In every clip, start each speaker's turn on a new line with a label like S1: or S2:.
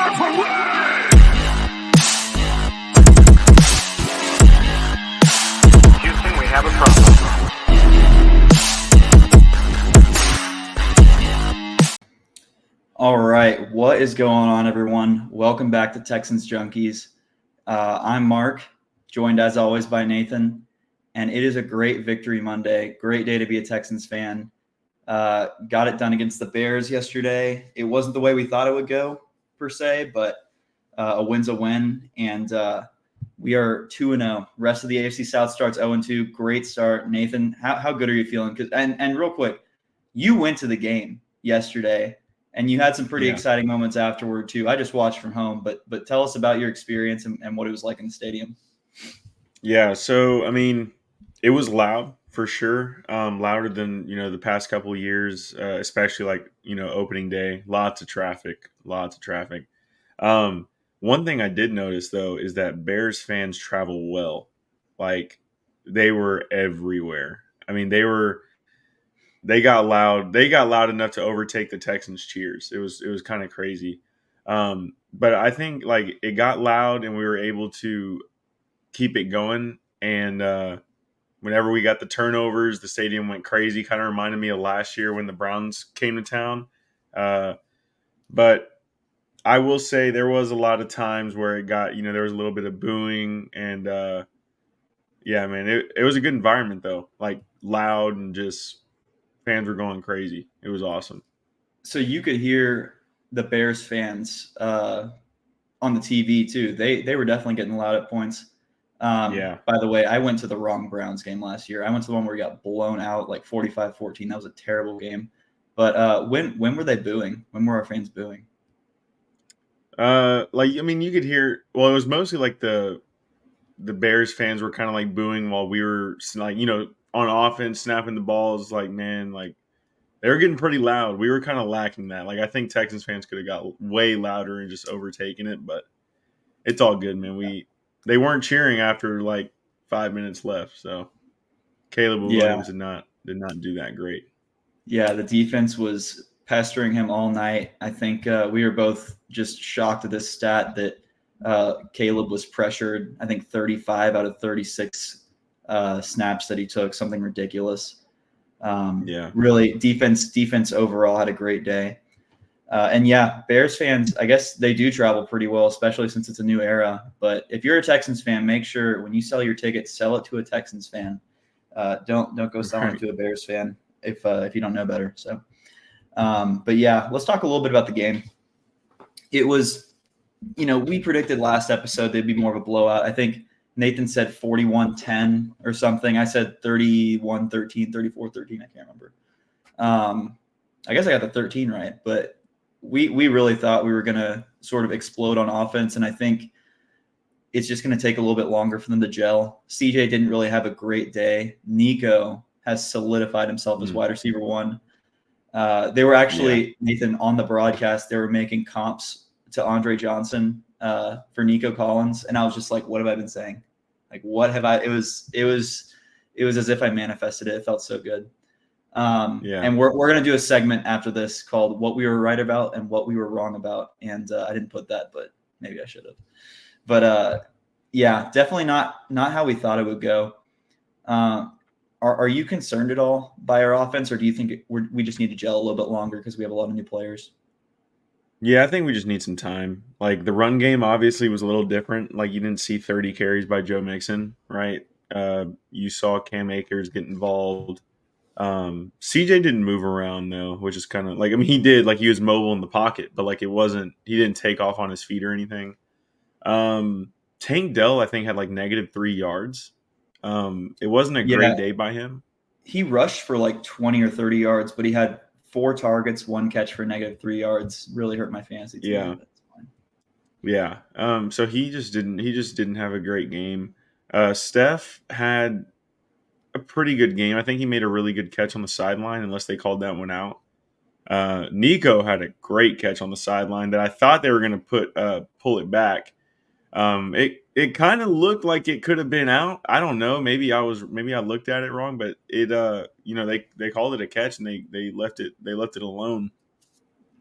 S1: Houston, we have a problem.
S2: All right, what is going on, everyone? Welcome back to Texans Junkies. I'm Mark, joined as always by Nathan, and it is a great victory Monday. Great day to be a Texans fan. Got it done against the Bears yesterday. It wasn't the way we thought it would go, per se, but a win's a win, and we are 2-0. Rest of the AFC South starts 0-2. Great start. Nathan, how good are you feeling? And real quick, you went to the game yesterday, and you had some pretty exciting moments afterward too. I just watched from home, but tell us about your experience and what it was like in the stadium.
S3: Yeah, so I mean, it was loud for sure, louder than the past couple of years, especially like opening day. Lots of traffic, lots of traffic. One thing I did notice though is that Bears fans travel well. Like they were everywhere. I mean, they got loud. They got loud enough to overtake the Texans cheers. It was kind of crazy. But I think like it got loud and we were able to keep it going. And whenever we got the turnovers, the stadium went crazy. Kind of reminded me of last year when the Browns came to town. But I will say there was a lot of times where it got, there was a little bit of booing. And yeah, man, it was a good environment though. Like loud and just fans were going crazy. It was awesome.
S2: So you could hear the Bears fans on the TV too. They were definitely getting loud at points.
S3: Yeah.
S2: By the way, I went to the wrong Browns game last year. I went to the one where we got blown out like 45-14. That was a terrible game. But when were they booing? When were our fans booing?
S3: Like I mean, you could hear. Well, it was mostly like the Bears fans were kind of like booing while we were like on offense snapping the balls. Like man, like they were getting pretty loud. We were kind of lacking that. Like I think Texans fans could have got way louder and just overtaken it, but it's all good, man. They weren't cheering after like 5 minutes left, so Caleb Williams did not do that great.
S2: Yeah, the defense was pestering him all night. I think we were both just shocked at this stat that Caleb was pressured, I think 35 out of 36 snaps that he took, something ridiculous. Really, defense overall had a great day. And yeah, Bears fans, I guess they do travel pretty well, especially since it's a new era. But if you're a Texans fan, make sure when you sell your ticket, sell it to a Texans fan. Don't go selling it to a Bears fan if you don't know better. So, but yeah, let's talk a little bit about the game. It was, we predicted last episode there'd be more of a blowout. I think Nathan said 41-10 or something. I said 31-13, 34-13. I can't remember. I guess I got the 13 right, but we really thought we were going to sort of explode on offense, and I think it's just going to take a little bit longer for them to gel. CJ didn't really have a great day. Nico has solidified himself as wide receiver one. They were actually, Nathan, on the broadcast, they were making comps to Andre Johnson for Nico Collins, and I was just like, what have I been saying? Like, what have I – it was as if I manifested it. It felt so good. And we're going to do a segment after this called What We Were Right About and What We Were Wrong About. And I didn't put that, but maybe I should have. But yeah, definitely not how we thought it would go. Are you concerned at all by our offense, or do you think we just need to gel a little bit longer because we have a lot of new players?
S3: Yeah, I think we just need some time. Like the run game obviously was a little different. Like you didn't see 30 carries by Joe Mixon, right? You saw Cam Akers get involved. CJ didn't move around though, which is kind of like, I mean, he did, like he was mobile in the pocket, but like he didn't take off on his feet or anything. Tank Dell, I think, had like -3 yards. It wasn't a great day by him.
S2: He rushed for like 20 or 30 yards, but he had 4 targets, 1 catch for -3 yards. Really hurt my fantasy team.
S3: Yeah. So he just didn't have a great game. Steph had a pretty good game. I think he made a really good catch on the sideline, unless they called that one out. Nico had a great catch on the sideline that I thought they were going to pull it back. It kind of looked like it could have been out. I don't know. Maybe I looked at it wrong, but it they called it a catch and they left it alone.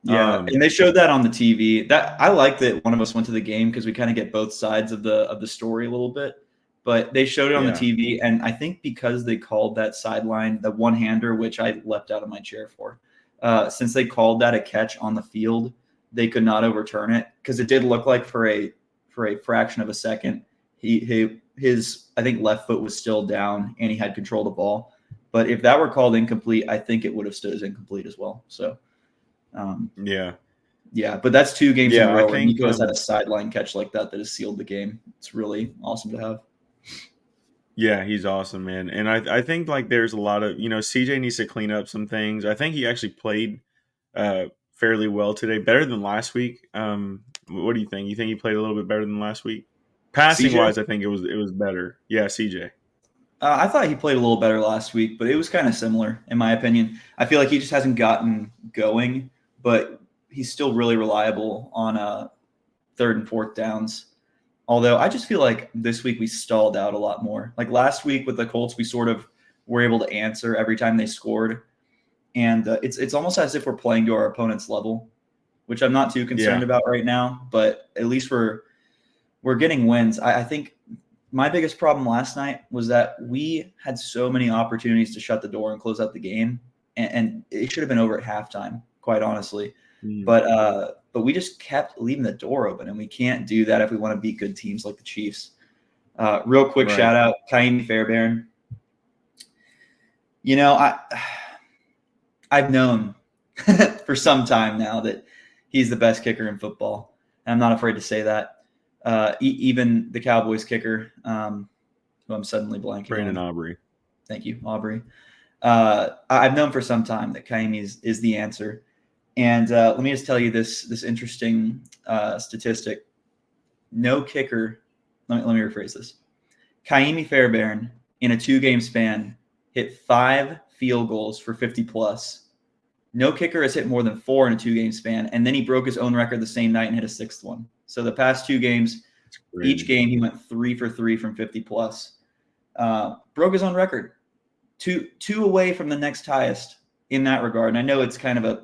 S2: Yeah, and they showed that on the TV. That I like that one of us went to the game because we kind of get both sides of the story a little bit. But they showed it on the
S3: Yeah.
S2: TV, and I think because they called that sideline the one-hander, which I leapt out of my chair for, since they called that a catch on the field, they could not overturn it because it did look like for a fraction of a second, his I think left foot was still down and he had control of the ball. But if that were called incomplete, I think it would have stood as incomplete as well. So.
S3: Yeah.
S2: Yeah, but that's 2 games in a
S3: Yeah. I
S2: row where
S3: think,
S2: Nico has had a sideline catch like that has sealed the game. It's really awesome to have.
S3: yeah, he's awesome, man. And I think like there's a lot of, CJ needs to clean up some things. I think he actually played fairly well today, better than last week. What do you think? You think he played a little bit better than last week? Passing
S2: CJ,
S3: wise, I think it was better. Yeah, CJ.
S2: I thought he played a little better last week, but it was kind of similar in my opinion. I feel like he just hasn't gotten going, but he's still really reliable on 3rd and 4th downs. Although I just feel like this week we stalled out a lot more. Like last week with the Colts, we sort of were able to answer every time they scored, and it's almost as if we're playing to our opponent's level, which I'm not too concerned
S3: Yeah.
S2: about right now. But at least we're getting wins. I think my biggest problem last night was that we had so many opportunities to shut the door and close out the game, and it should have been over at halftime, quite honestly.
S3: Mm.
S2: But we just kept leaving the door open, and we can't do that if we want to beat good teams like the Chiefs. Real quick
S3: Right.
S2: shout out, Kaimi Fairbairn. I've known for some time now that he's the best kicker in football, and I'm not afraid to say that. Even the Cowboys kicker, who I'm suddenly blanking
S3: Brandon
S2: on.
S3: Aubrey.
S2: Thank you, Aubrey. I've known for some time that Kaimi is the answer. And let me just tell you this interesting statistic. No kicker. Let me rephrase this. Kaimi Fairbairn, in a 2-game span, hit 5 field goals for 50 plus. No kicker has hit more than 4 in a 2-game span, and then he broke his own record the same night and hit a 6th one. So the past 2 games, each game he went 3 for 3 from 50 plus. Broke his own record. Two away from the next highest in that regard. And I know it's kind of a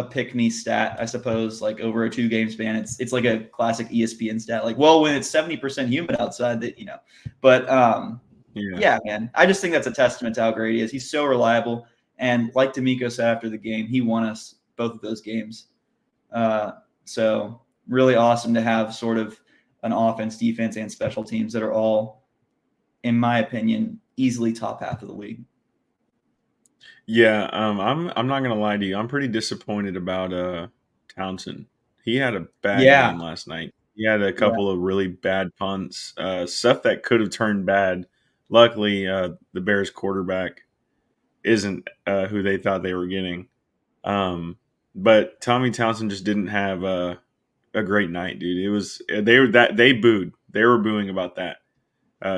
S2: pick-me stat, I suppose, like over a 2-game span. It's like a classic ESPN stat. Like, well, when it's 70% humid outside, that But yeah, man, I just think that's a testament to how great he is. He's so reliable, and like D'Amico said after the game, he won us both of those games. So really awesome to have sort of an offense, defense, and special teams that are all, in my opinion, easily top half of the league.
S3: Yeah, I'm not gonna lie to you. I'm pretty disappointed about Townsend. He had a bad
S2: Yeah.
S3: game last night. He had a couple of really bad punts, stuff that could have turned bad. Luckily, the Bears quarterback isn't who they thought they were getting. But Tommy Townsend just didn't have a great night, dude. It was they booed. They were booing about that.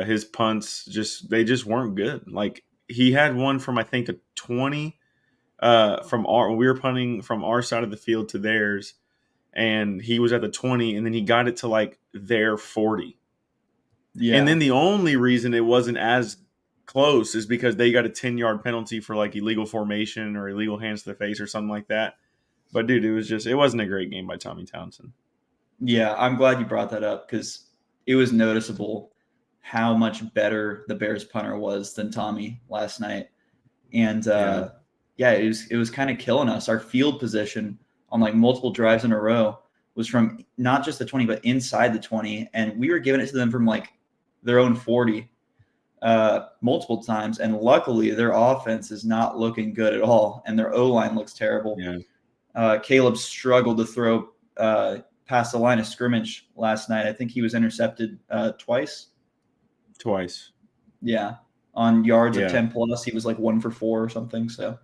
S3: His punts they just weren't good. Like he had one from I think the 20 we were punting from our side of the field to theirs, and he was at the 20, and then he got it to like their 40.
S2: Yeah.
S3: And then the only reason it wasn't as close is because they got a 10-yard penalty for like illegal formation or illegal hands to the face or something like that. But dude, it wasn't a great game by Tommy Townsend.
S2: Yeah, I'm glad you brought that up because it was noticeable how much better the Bears punter was than Tommy last night. And it was kind of killing us. Our field position on like multiple drives in a row was from not just the 20, but inside the 20. And we were giving it to them from like their own 40 multiple times. And luckily their offense is not looking good at all. And their O-line looks terrible.
S3: Yeah.
S2: Caleb struggled to throw past the line of scrimmage last night. I think he was intercepted twice. Yeah. On yards of 10 plus, he was like 1 for 4 or something. So,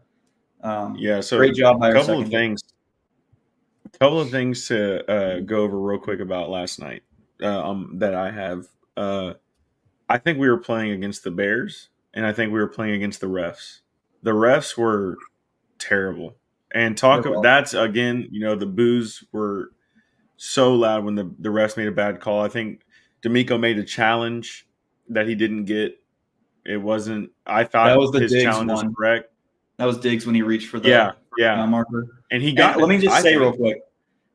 S3: so
S2: great job by
S3: a
S2: our
S3: couple
S2: secondary.
S3: of things to go over real quick about last night that I have. I think we were playing against the Bears, and I think we were playing against the refs. The refs were terrible. And that's again, the boos were so loud when the refs made a bad call. I think D'Amico made a challenge that he didn't get. It wasn't. I thought
S2: That was the
S3: his
S2: Diggs
S3: challenge was
S2: one.
S3: correct.
S2: That was Diggs when he reached for
S3: Yeah,
S2: the first
S3: yeah,
S2: down marker.
S3: and he
S2: And
S3: got
S2: let
S3: it.
S2: me just
S3: I
S2: say real
S3: think.
S2: quick,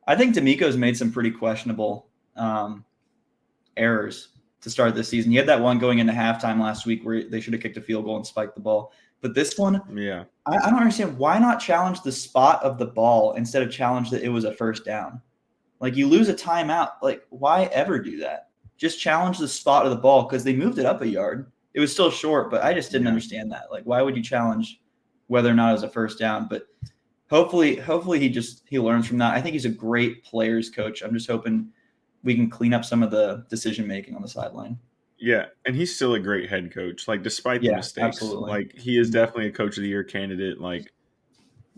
S2: I think D'Amico's made some pretty questionable errors to start this season. He had that one going into halftime last week where they should have kicked a field goal and spiked the ball. But this one,
S3: Yeah,
S2: I don't understand. Why not challenge the spot of the ball instead of challenge that it was a first down? Like you lose a timeout. Like why ever do that? Just challenge the spot of the ball because they moved it up a yard. It was still short, but I just didn't
S3: yeah,
S2: understand that. Like why would you challenge whether or not it was a first down? But hopefully he learns from that. I think he's a great players coach. I'm just hoping we can clean up some of the decision making on the sideline.
S3: yeah. And he's still a great head coach. Like despite the
S2: Yeah,
S3: mistakes,
S2: absolutely.
S3: like he is definitely a coach of the year candidate. Like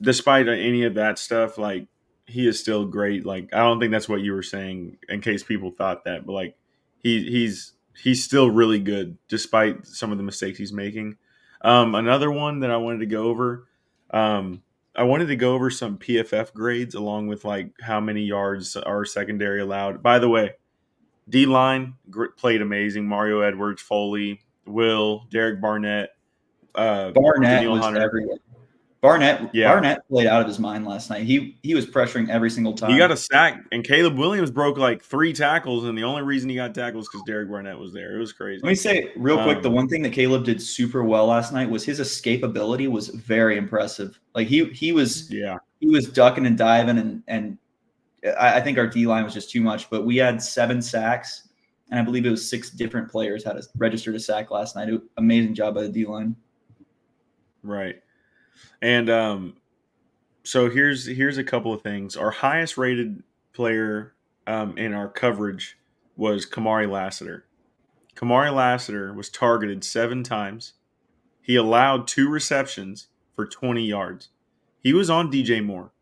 S3: despite any of that stuff, like he is still great. Like I don't think that's what you were saying, in case people thought that, but like he's still really good despite some of the mistakes he's making. Another one that I wanted to go over, um, I wanted to go over some PFF grades along with like how many yards our secondary allowed. By the way, D line played amazing. Mario Edwards, Foley, Will, Derek Barnett,
S2: Barnett
S3: Daniil
S2: was
S3: Hunter.
S2: everywhere. Barnett
S3: Yeah,
S2: Barnett played out of his mind last night. He was pressuring every single
S3: he got
S2: time.
S3: a sack, and Caleb Williams broke like 3 tackles, and the only reason he got tackled was because Derek Barnett was there. It was
S2: Let me
S3: crazy.
S2: say real quick, the
S3: Um,
S2: one thing that Caleb did super well last night was his escapability was very impressive. Like
S3: yeah,
S2: he was ducking and diving and I think our D line was just too much. But we had 7 sacks, and I believe it was 6 different players had registered a sack last night. Amazing job by the D line.
S3: right. And so here's a couple of things. Our highest rated player in our coverage was Kamari Lassiter. Kamari Lassiter was targeted 7 times. He allowed 2 receptions for 20 yards. He was on DJ Moore.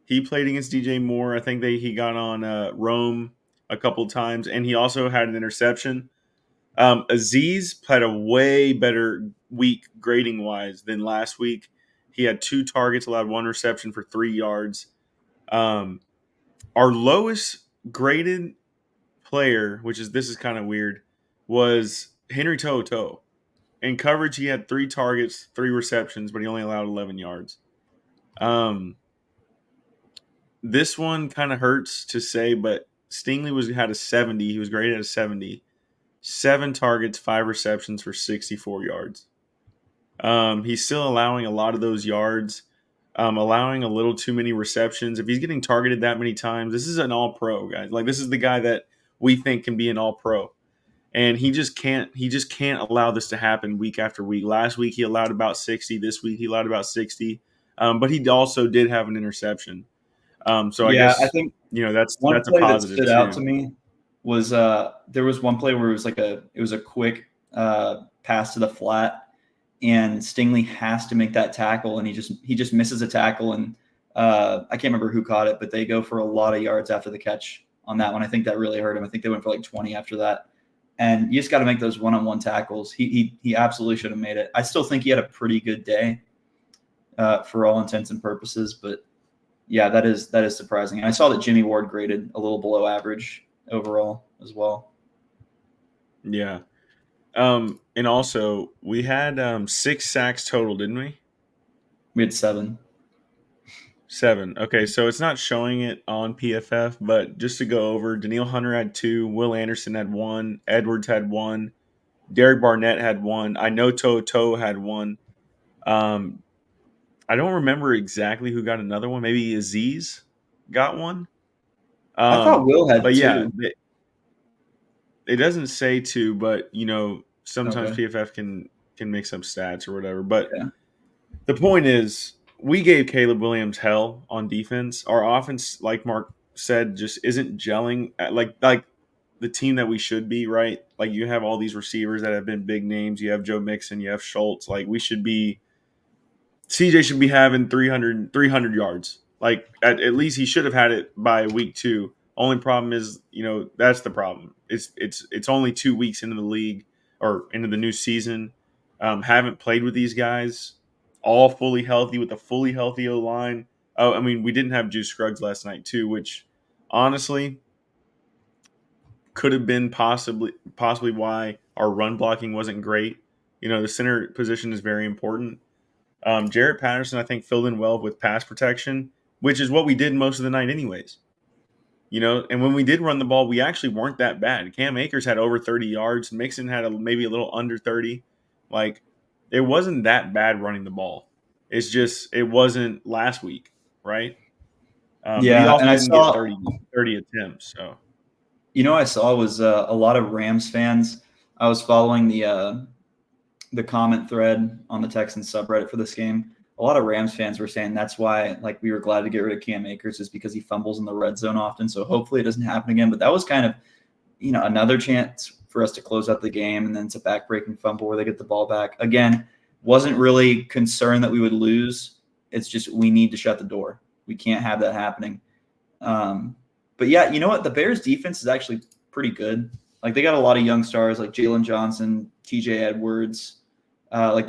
S3: He played against DJ Moore. I think he got on Rome a couple times, and he also had an interception. Aziz had a way better week grading wise than last week. He had 2 targets, allowed 1 reception for 3 yards. Um, our lowest graded player, which is this is kind of weird, was Henry To'oTo'o. In coverage, he had 3 targets, 3 receptions, but he only allowed 11 yards. Um, this one kind of hurts to say, but Stingley had a 70. He was graded at a 70. 7 targets, 5 receptions for 64 yards. He's still allowing a lot of those yards, allowing a little too many receptions. If he's getting targeted that many times, this is an all-pro, guys. Like this is the guy that we think can be an all-pro. And he just can't allow this to happen week after week. Last week he allowed about 60. This week he allowed about 60. But he also did have an interception. So I
S2: Yeah, I
S3: guess
S2: think one
S3: that's a
S2: play that
S3: positive
S2: stood out to
S3: too.
S2: me was there was one play where it was a quick pass to the flat, and Stingley has to make that tackle, and he just misses a tackle, and I can't remember who caught it, but they go for a lot of yards after the catch on that one. I think that really hurt him. I think they went for like 20 after that. And you just got to make those one-on-one tackles. He absolutely should have made it. I still think he had a pretty good day for all intents and purposes, but yeah, that is surprising. And I saw that Jimmy Ward graded a little below average overall as well.
S3: Yeah. And also we had 6 sacks total, didn't we?
S2: We had 7.
S3: 7. Okay, so it's not showing it on PFF, but just to go over, Daniil Hunter had 2, Will Anderson had 1, Edwards had 1, Derek Barnett had 1. I know To'oTo'o had 1. Um, I don't remember exactly who got another one. Maybe Aziz got one.
S2: I thought Will had
S3: But yeah,
S2: 2.
S3: it doesn't say 2, but sometimes
S2: Okay.
S3: PFF can mix up stats or whatever. But
S2: Yeah.
S3: the point is, we gave Caleb Williams hell on defense. Our offense, like Mark said, just isn't gelling like the team that we should be, right? Like you have all these receivers that have been big names. You have Joe Mixon, you have Schultz. Like we should be CJ should be having 300 yards. Like at least he should have had it by week 2. Only problem is, that's the problem. It's only 2 weeks into the league or into the new season. Haven't played with these guys, all fully healthy with a fully healthy O line. Oh, I mean, we didn't have Juice Scruggs last night too, which honestly could have been possibly why our run blocking wasn't great. The center position is very important. Jarrett Patterson, I think, filled in well with pass protection, which is what we did most of the night, anyways. And when we did run the ball, we actually weren't that bad. Cam Akers had over 30 yards. Mixon had maybe a little under 30. Like, it wasn't that bad running the ball. It's just it wasn't last week, right? But he
S2: Yeah,
S3: also
S2: and I
S3: didn't get
S2: saw,
S3: 30 attempts. So
S2: I saw was a lot of Rams fans. I was following the comment thread on the Texans subreddit for this game. A lot of Rams fans were saying that's why like we were glad to get rid of Cam Akers is because he fumbles in the red zone often. So hopefully it doesn't happen again. But that was kind of another chance for us to close out the game, and then it's a backbreaking fumble where they get the ball back. Again, wasn't really concerned that we would lose. It's just we need to shut the door. We can't have that happening. But yeah, you know what? The Bears defense is actually pretty good. Like they got a lot of young stars like Jalen Johnson, TJ Edwards. Like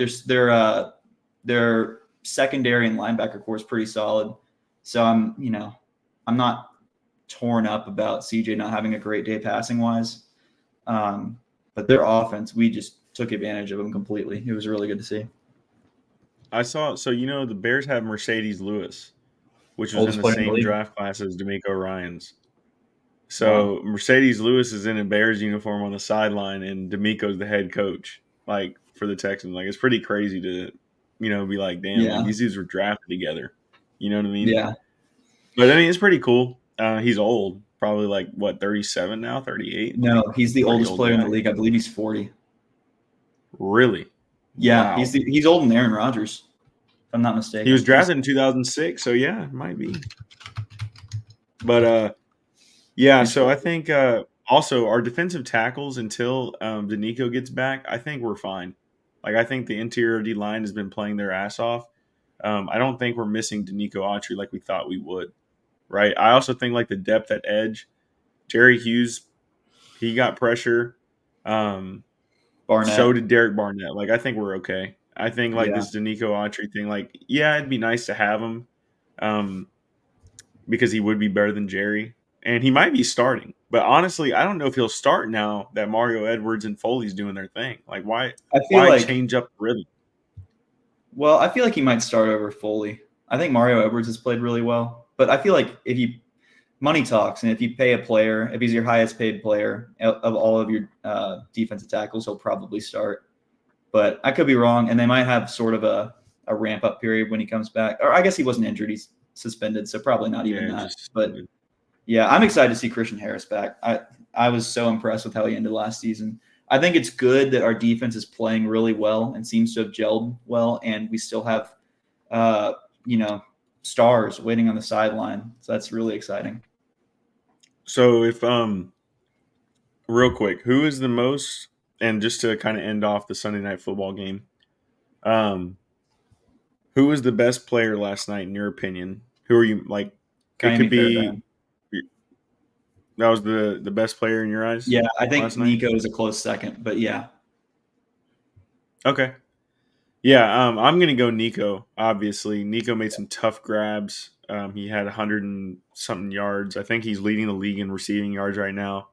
S2: their secondary and linebacker core is pretty solid. So I'm not torn up about CJ not having a great day passing wise. But their offense, we just took advantage of them completely. It was really good to see.
S3: I saw. So the Bears have Mercedes Lewis, which was in
S2: Oldest
S3: the
S2: player in the
S3: same
S2: league.
S3: draft class as D'Amico Ryans.
S2: Wow.
S3: So Mercedes Lewis is in a Bears uniform on the sideline, and D'Amico's the head coach, like for the Texans. Like it's pretty crazy to, be like, damn, like
S2: Yeah.
S3: these dudes were drafted together. You know what I mean?
S2: Yeah.
S3: But I mean, it's pretty cool. He's old, probably like what 37 now, 38.
S2: No,
S3: Like
S2: he's the
S3: pretty
S2: oldest
S3: old
S2: player in
S3: guy.
S2: the league. I believe he's 40.
S3: Really?
S2: Yeah,
S3: Wow.
S2: he's older than Aaron Rodgers, if I'm not
S3: He was
S2: mistaken.
S3: drafted in 2006, so yeah, might be. But yeah,
S2: He's
S3: so I
S2: 40.
S3: think also our defensive tackles until Danico gets back, I think we're fine. Like I think the interior D line has been playing their ass off. I don't think we're missing Danico Autry like we thought we would. Right. I also think like the depth at edge, Jerry Hughes, he got pressure. So
S2: Barnett.
S3: did Derek Barnett. Like I think we're okay. I think like
S2: Yeah.
S3: this Danico Autry thing, like yeah, it'd be nice to have him. Um, because he would be better than Jerry. And he might be starting. But honestly, I don't know if he'll start now that Mario Edwards and Foley's doing their thing. Like
S2: I feel
S3: why
S2: like
S3: change up the rhythm?
S2: Well, I feel like he might start over Foley. I think Mario Edwards has played really well, but I feel like if you money talks, and if you pay a player, if he's your highest paid player of all of your defensive tackles, he'll probably start. But I could be wrong, and they might have sort of a ramp up period when he comes back. Or I guess he wasn't injured; he's suspended, so probably not even
S3: Yeah,
S2: that.
S3: just
S2: But yeah, I'm excited to see Christian Harris back. I was so impressed with how he ended last season. I think it's good that our defense is playing really well and seems to have gelled well, and we still have, uh, stars waiting on the sideline. So that's really exciting.
S3: so if real quick, who is the most and just to kind of end off the Sunday night football game, um, who was the best player last night in your opinion? Who are you like? It could
S2: Kaimi
S3: be
S2: Fairbairn.
S3: that was the best player in your eyes
S2: Yeah, I think
S3: last night.
S2: Nico is a close second, but yeah,
S3: Okay. Yeah, I'm gonna go Nico. Obviously, Nico made some tough grabs. He had 100 and something yards. I think he's leading the league in receiving yards right now.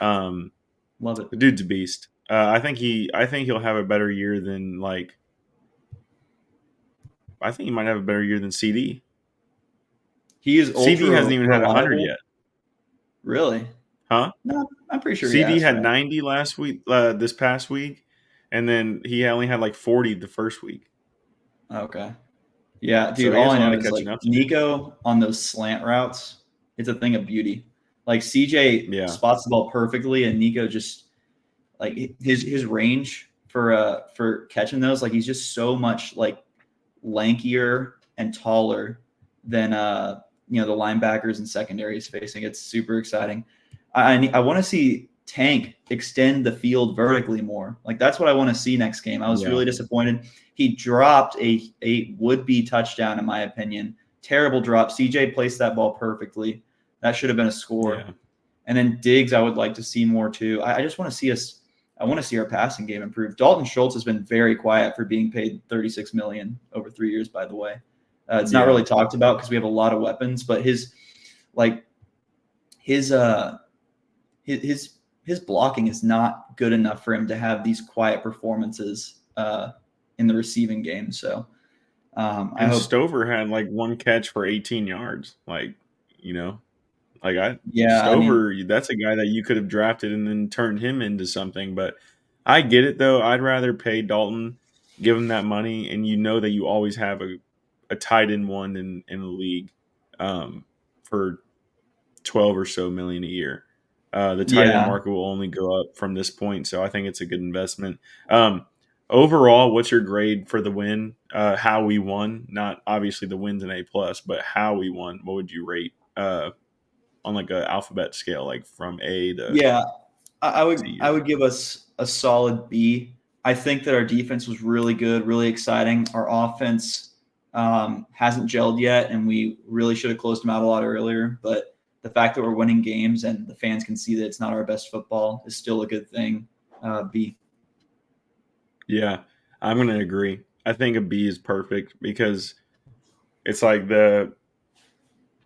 S3: Um,
S2: love it.
S3: the dude's a beast. I think he'll have a better year than like. I think he might have a better year than CD.
S2: He is
S3: CD
S2: ultra
S3: hasn't even had 100
S2: reliable.
S3: yet,
S2: Really?
S3: huh?
S2: No, I'm pretty sure he
S3: CD
S2: has,
S3: had
S2: right?
S3: 90 last week, this past week, and then he only had like 40 the first week.
S2: Okay. Yeah,
S3: So
S2: dude,
S3: he
S2: all
S3: has
S2: I
S3: a lot
S2: know
S3: of
S2: is like
S3: catching up to do.
S2: Nico on those slant routes, it's a thing of beauty. Like CJ
S3: Yeah,
S2: spots the ball perfectly, and Nico just like his range for catching those, like he's just so much like lankier and taller than the linebackers and secondaries facing. It's super exciting. I want to see Tank extend the field vertically more. Like that's what I want to see next game. I was
S3: yeah,
S2: really disappointed. He dropped a would-be touchdown, in my opinion. Terrible drop. CJ placed that ball perfectly. That should have been a score.
S3: yeah.
S2: And then Diggs, I would like to see more too. I just want to see us. I want to see our passing game improve. Dalton Schultz has been very quiet for being paid $36 million over 3 years. By the way, it's not
S3: Yeah.
S2: really talked about because we have a lot of weapons. But like his his blocking is not good enough for him to have these quiet performances in the receiving game. So I
S3: And
S2: hope.
S3: Stover had like one catch for 18 yards. Like, you know, like I
S2: Yeah, I mean,
S3: Stover, that's a guy that you could have drafted and then turned him into something. But I get it though. I'd rather pay Dalton, give him that money, and you know that you always have a tight end one in the league for 12 or so million a year. The tight end
S2: yeah,
S3: market will only go up from this point, so I think it's a good investment. Overall, what's your grade for the win? How we won, not obviously the wins an A plus, but how we won. What would you rate on like a alphabet scale, like from A to
S2: yeah. I
S3: Z?
S2: would give us a solid B. I think that our defense was really good, really exciting. Our offense hasn't gelled yet, and we really should have closed them out a lot earlier. But the fact that we're winning games and the fans can see that it's not our best football is still a good thing. B.
S3: Yeah, I'm gonna agree. I think a B is perfect because it's like the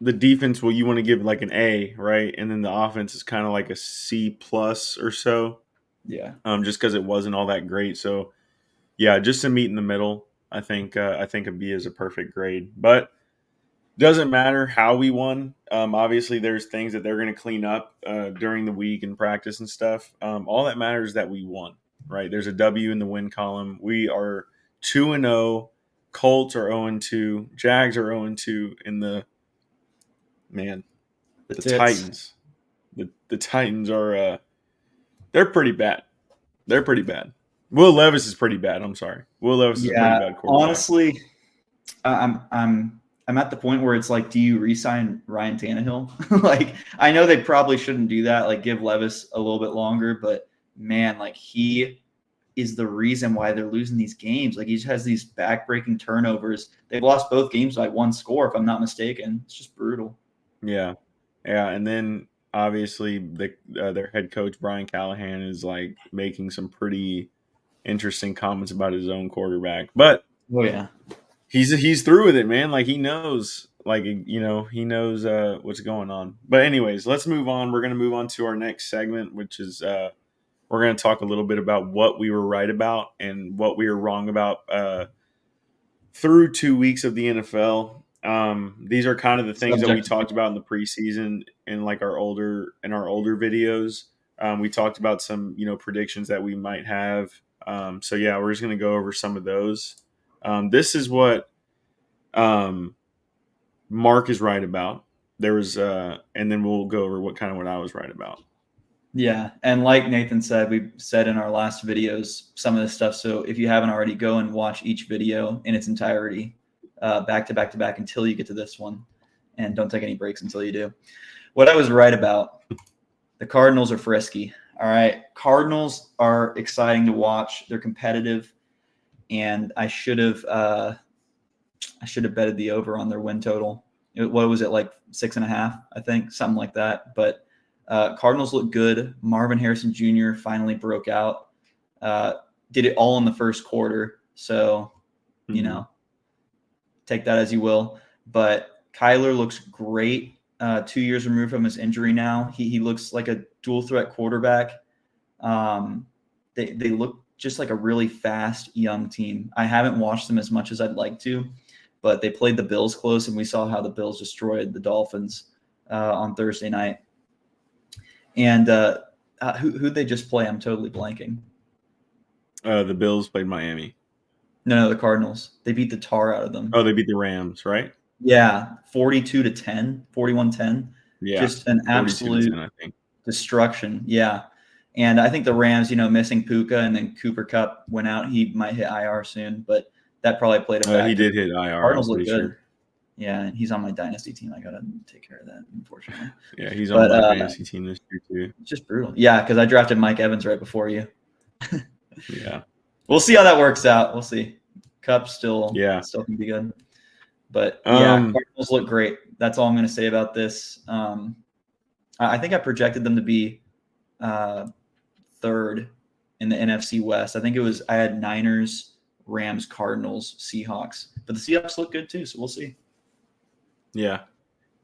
S3: defense. Well, you want to give like an A, right? And then the offense is kind of like a C plus or so.
S2: Yeah.
S3: Just because it wasn't all that great. So yeah, just to meet in the middle. I think a B is a perfect grade, but doesn't matter how we won. Obviously, there's things that they're going to clean up during the week and practice and stuff. All that matters is that we won, right? There's a W in the win column. We are 2-0. Colts are 0-2. Jags are 0-2. In the man,
S2: The
S3: the
S2: tits.
S3: Titans. The Titans are they're pretty bad. They're pretty bad. Will Levis is pretty bad. I'm sorry. Will Levis is a pretty
S2: Yeah.
S3: bad quarterback.
S2: Honestly, I'm at the point where it's like, do you re-sign Ryan Tannehill? Like, I know they probably shouldn't do that. Like, give Levis a little bit longer, but man, like he is the reason why they're losing these games. Like, he just has these back-breaking turnovers. They've lost both games by one score, if I'm not mistaken. It's just brutal.
S3: Yeah, yeah, and then obviously their head coach Brian Callahan is like making some pretty interesting comments about his own quarterback, but
S2: Oh yeah,
S3: he's through with it, man. Like he knows what's going on. But anyways, let's move on. We're gonna move on to our next segment, which is we're gonna talk a little bit about what we were right about and what we were wrong about through 2 weeks of the NFL. These are kind of the things that we
S2: subject.
S3: talked about in the preseason in like our older videos. We talked about some predictions that we might have. So yeah, we're just gonna go over some of those. This is what um, Mark is right about. There was, and then we'll go over what I was right about.
S2: Yeah, and like Nathan said, we said in our last videos some of this stuff. So if you haven't already, go and watch each video in its entirety, back to back to back until you get to this one, and don't take any breaks until you do. What I was right about, the Cardinals are frisky. All right, Cardinals are exciting to watch. They're competitive, and I should have betted the over on their win total. What was it, like 6.5? I think something like that. But Cardinals look good. Marvin Harrison Jr. finally broke out. Uh, did it all in the first quarter. So, you
S3: Mm-hmm.
S2: know, take that as you will. But Kyler looks great. 2 years removed from his injury now. He looks like a dual threat quarterback. They look just like a really fast young team. I haven't watched them as much as I'd like to, but they played the Bills close, and we saw how the Bills destroyed the Dolphins on Thursday night. And who'd they just play? I'm totally blanking.
S3: The Bills played Miami.
S2: No, the Cardinals. They beat the tar out of them.
S3: Oh, they beat the Rams, right?
S2: Yeah, 42-10, 41-10.
S3: Yeah,
S2: Just an
S3: 42-10,
S2: absolute
S3: I think.
S2: destruction. Yeah. And I think the Rams, missing Puka, and then Cooper Kupp went out. He might hit IR soon, but that probably played a
S3: He
S2: factor.
S3: did hit IR. I'm
S2: Cardinals look
S3: pretty
S2: good.
S3: sure.
S2: Yeah, and he's on my dynasty team. I gotta take care of that, unfortunately.
S3: Yeah, he's on
S2: But
S3: my fantasy team this year too.
S2: just brutal. Yeah, because I drafted Mike Evans right before you.
S3: Yeah,
S2: We'll see how that works out. We'll see. Cup still
S3: yeah.
S2: can be good. But yeah,
S3: Um,
S2: Cardinals look great. That's all I'm going to say about this. I think I projected them to be third in the NFC West. I think I had Niners, Rams, Cardinals, Seahawks. But the Seahawks look good too, so we'll see.
S3: yeah,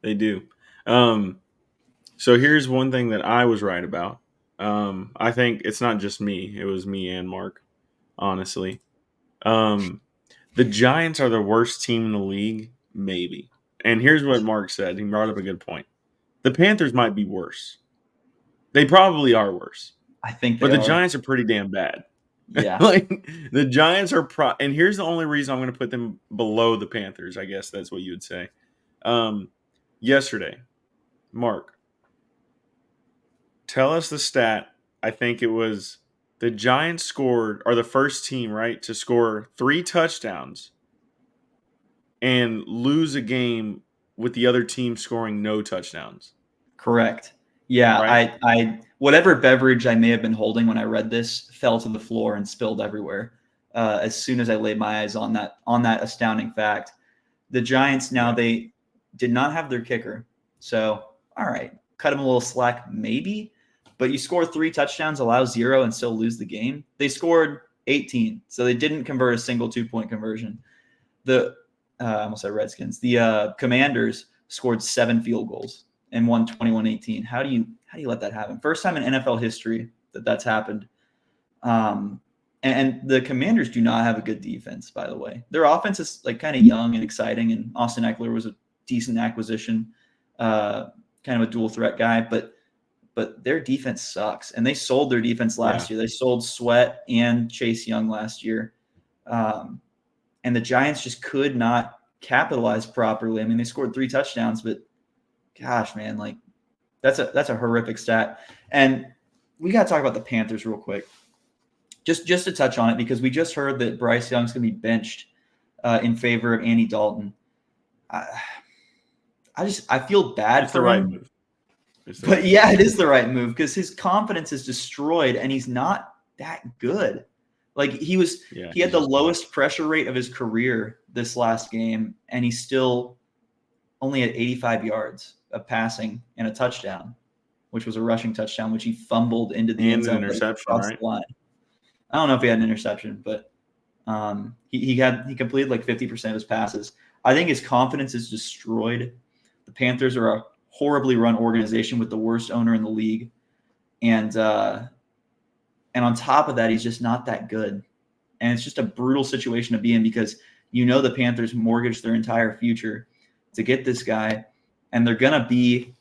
S3: they do. So here's one thing that I was right about. I think it's not just me; it was me and Mark, honestly. Um, The Giants are the worst team in the league, maybe. And here's what Mark said. He brought up a good point. The Panthers might be worse. They probably are worse.
S2: I think
S3: But
S2: they
S3: the
S2: are.
S3: Giants are pretty damn bad.
S2: Yeah.
S3: Like the Giants are and here's the only reason I'm going to put them below the Panthers. I guess that's what you would say. Um, yesterday, Mark, tell us the stat. I think it was the Giants are the first team, right, to score 3 touchdowns and lose a game with the other team scoring no touchdowns.
S2: Correct. Yeah,
S3: Right?
S2: I whatever beverage I may have been holding when I read this fell to the floor and spilled everywhere. As soon as I laid my eyes on that astounding fact. The Giants now
S3: Yeah.
S2: they did not have their kicker, so all right, cut them a little slack maybe. But you score 3 touchdowns, allow 0, and still lose the game. They scored 18, so they didn't convert a single 2-point conversion. The I almost said Redskins. The Commanders scored 7 field goals and won 21-18. How do you let that happen? First time in NFL history that's happened. And the Commanders do not have a good defense, by the way. Their offense is like kind of young and exciting, and Austin Eckler was a decent acquisition, kind of a dual threat guy, but their defense sucks. And they sold their defense last year. They sold Sweat and Chase Young last year. And the Giants just could not capitalize properly. I mean, they scored 3 touchdowns, but gosh, man, like that's a horrific stat. And we got to talk about the Panthers real quick. Just to touch on it, because we just heard that Bryce Young's going to be benched in favor of Andy Dalton. I feel bad
S3: It's
S2: for
S3: the right
S2: him.
S3: move.
S2: But yeah, it is the right move because his confidence is destroyed and he's not that good. Like he had the lowest pressure rate of his career this last game, and he's still only at 85 yards of passing and a touchdown, which was a rushing touchdown, which he fumbled into the end zone,
S3: interception,
S2: across
S3: right?
S2: the line. I don't know if he had an interception, but he completed like 50% of his passes. I think his confidence is destroyed. The Panthers are a horribly run organization with the worst owner in the league, and on top of that, he's just not that good. And it's just a brutal situation to be in because the Panthers mortgaged their entire future to get this guy, and they're gonna be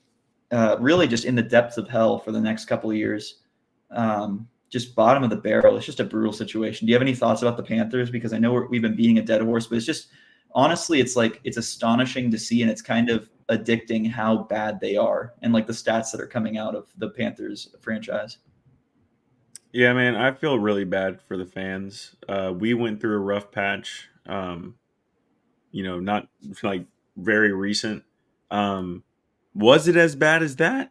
S2: really just in the depths of hell for the next couple of years. Just bottom of the barrel. It's just a brutal situation. Do you have any thoughts about the Panthers? Because I know we've been beating a dead horse, but it's just honestly, it's astonishing to see, and it's kind of addicting how bad they are and like the stats that are coming out of the Panthers franchise.
S3: Yeah, man, I feel really bad for the fans. We went through a rough patch, not like very recent. Was it as bad as that?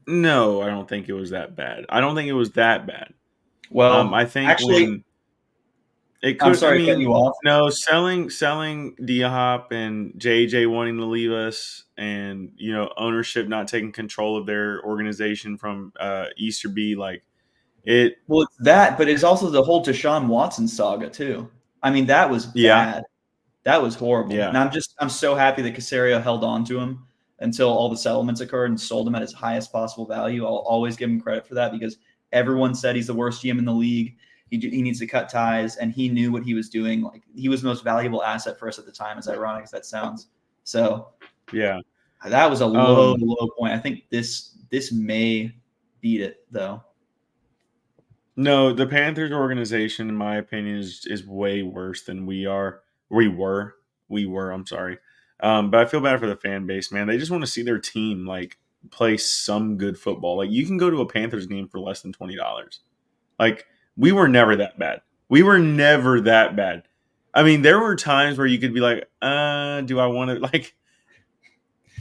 S3: No, I don't think it was that bad. I don't think it was that bad. I
S2: Well,
S3: think
S2: actually,
S3: when it
S2: I'm
S3: could, I
S2: sorry to cut
S3: mean,
S2: you off.
S3: no, selling D-Hop and JJ wanting to leave us, and ownership not taking control of their organization from Easterby, like it.
S2: Well, it's that, but it's also the whole Deshaun Watson saga too. I mean, that was
S3: Yeah,
S2: bad. That was horrible.
S3: yeah.
S2: And I'm so happy that Casario held on to him until all the settlements occurred and sold him at his highest possible value. I'll always give him credit for that because everyone said he's the worst GM in the league. He needs to cut ties, and he knew what he was doing. Like he was the most valuable asset for us at the time, as ironic as that sounds. So
S3: Yeah.
S2: that was a low point. I think this may beat it though.
S3: No, the Panthers organization, in my opinion, is way worse than we are. We were. I'm sorry, but I feel bad for the fan base, man. They just want to see their team like play some good football. Like you can go to a Panthers game for less than $20. Like we were never that bad. We were never that bad. I mean, there were times where you could be like, do I want to like?